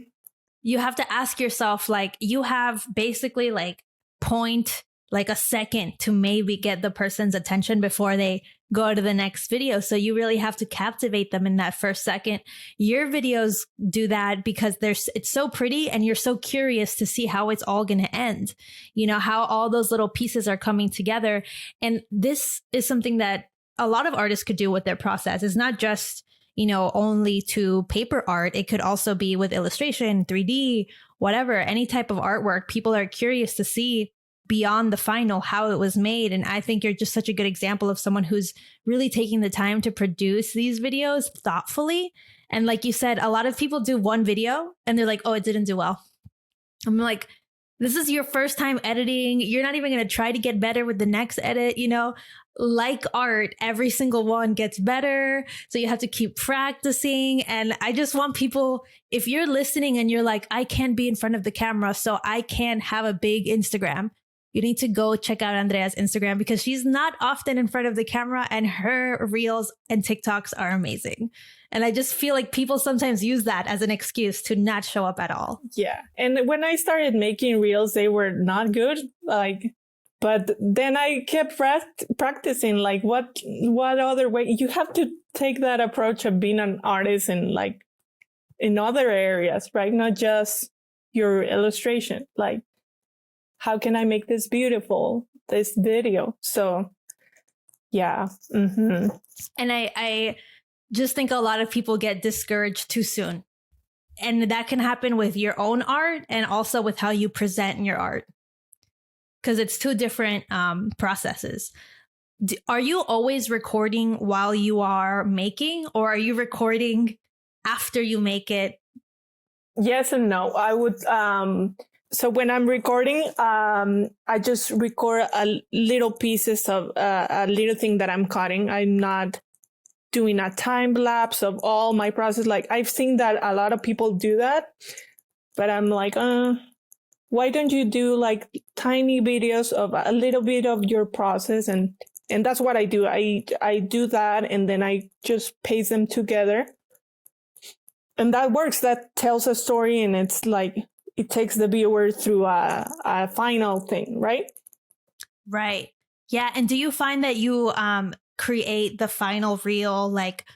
You have to ask yourself, like, you have basically like like a second to maybe get the person's attention before they go to the next video. So you really have to captivate them in that first second. Your videos do that because it's so pretty and you're so curious to see how it's all going to end, you know, how all those little pieces are coming together. And this is something that a lot of artists could do with their process. It's not just, you know, only to paper art. It could also be with illustration, 3D, whatever, any type of artwork. People are curious to see beyond the final how it was made. And I think you're just such a good example of someone who's really taking the time to produce these videos thoughtfully. And like you said, a lot of people do one video and they're like, oh, it didn't do well. I'm like, this is your first time editing. You're not even going to try to get better with the next edit, you know? Like art, every single one gets better. So you have to keep practicing. And I just want people, if you're listening and you're like, I can't be in front of the camera, so I can't have a big Instagram, you need to go check out Andrea's Instagram because she's not often in front of the camera and her reels and TikToks are amazing. And I just feel like people sometimes use that as an excuse to not show up at all. Yeah. And when I started making reels, they were not good. Like, but then I kept practicing, like what other way? You have to take that approach of being an artist in like in other areas, right? Not just your illustration. Like, how can I make this beautiful, this video? So, yeah. Mm-hmm. And I just think a lot of people get discouraged too soon. And that can happen with your own art and also with how you present your art. Because it's two different processes. Are you always recording while you are making, or are you recording after you make it? Yes and no. I would. So when I'm recording, I just record a little pieces of a little thing that I'm cutting. I'm not doing a time lapse of all my process. Like I've seen that a lot of people do that, but I'm like, why don't you do like tiny videos of a little bit of your process? And that's what I do. I do that and then I just paste them together. And that works. That tells a story and it's like, it takes the viewer through a final thing, right? Right. Yeah. And do you find that you create the final reel like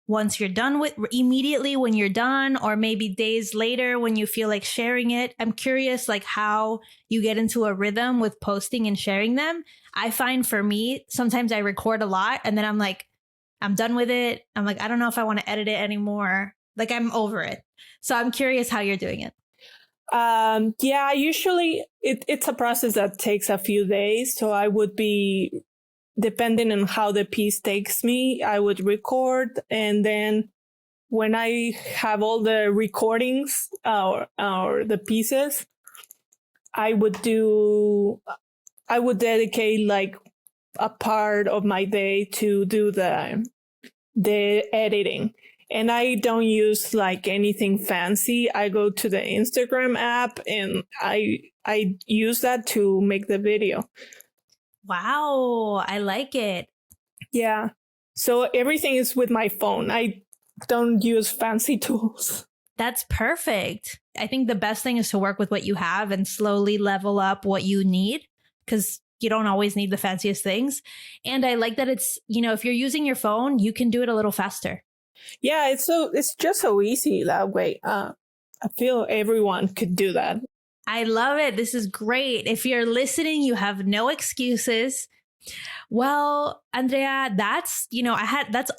once you're done with, immediately when you're done, or maybe days later when you feel like sharing it? I'm curious like how you get into a rhythm with posting and sharing them. I find for me, sometimes I record a lot and then I'm like, I'm done with it. I'm like, I don't know if I want to edit it anymore. Like I'm over it. So I'm curious how you're doing it. Yeah, usually it's a process that takes a few days. So I would be, depending on how the piece takes me, I would record. And then when I have all the recordings or the pieces, I would dedicate like a part of my day to do the editing. And I don't use like anything fancy. I go to the Instagram app and I use that to make the video. Wow, I like it. Yeah. So everything is with my phone. I don't use fancy tools. That's perfect. I think the best thing is to work with what you have and slowly level up what you need, because you don't always need the fanciest things. And I like that it's, if you're using your phone, you can do it a little faster. Yeah, it's just so easy that way. I feel everyone could do that. I love it. This is great. If you're listening, you have no excuses. Well, Andrea, that's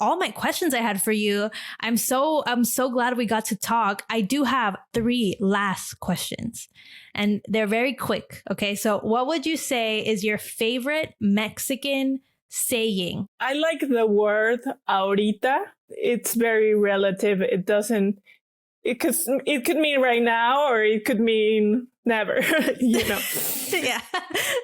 all my questions I had for you. I'm so glad we got to talk. I do have 3 last questions and they're very quick. Okay. So what would you say is your favorite Mexican saying? I like the word ahorita. It's very relative. It could mean right now or it could mean never, Yeah,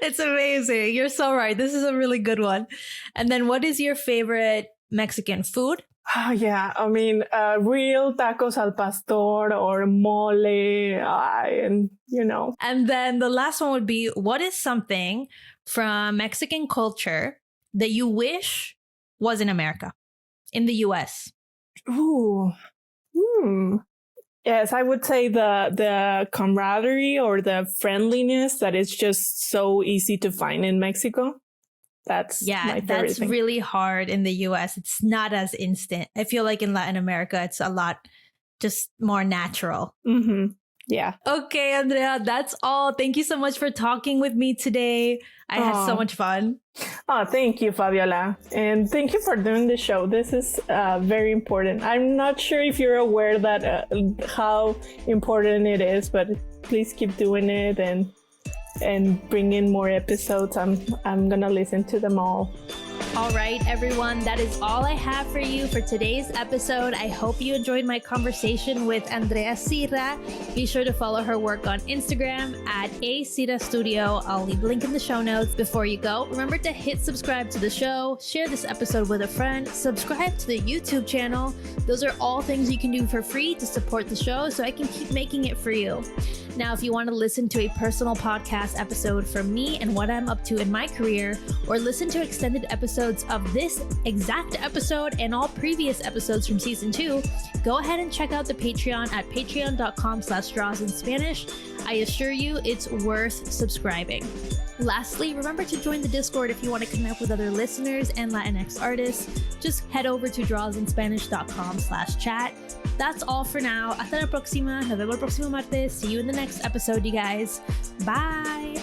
it's amazing. You're so right. This is a really good one. And then what is your favorite Mexican food? Oh, yeah. I mean, real tacos al pastor or mole, and. And then the last one would be, what is something from Mexican culture that you wish was in America, in the US? Ooh. Yes, I would say the camaraderie or the friendliness that is just so easy to find in Mexico. That's my favorite thing. Really hard in the US. It's not as instant. I feel like in Latin America, it's a lot just more natural. Mm-hmm. Yeah. Okay, Andrea, that's all. Thank you so much for talking with me today. I had so much fun. Oh, thank you, Fabiola. And thank you for doing the show. This is very important. I'm not sure if you're aware that how important it is, but please keep doing it and bring in more episodes. I'm going to listen to them all. All right, everyone, that is all I have for you for today's episode. I hope you enjoyed my conversation with Andrea Cira. Be sure to follow her work on Instagram at Cira Studio. I'll leave a link in the show notes. Before you go, remember to hit subscribe to the show, share this episode with a friend, subscribe to the YouTube channel. Those are all things you can do for free to support the show so I can keep making it for you. Now, if you want to listen to a personal podcast episode from me and what I'm up to in my career, or listen to extended episodes of this exact episode and all previous episodes from season 2, go ahead and check out the Patreon at patreon.com/drawsinspanish. I assure you it's worth subscribing. Lastly, remember to join the Discord if you want to connect with other listeners and Latinx artists. Just head over to drawsinspanish.com/chat. That's all for now. Hasta la próxima. Nos vemos el próximo martes. See you in the next episode, you guys. Bye.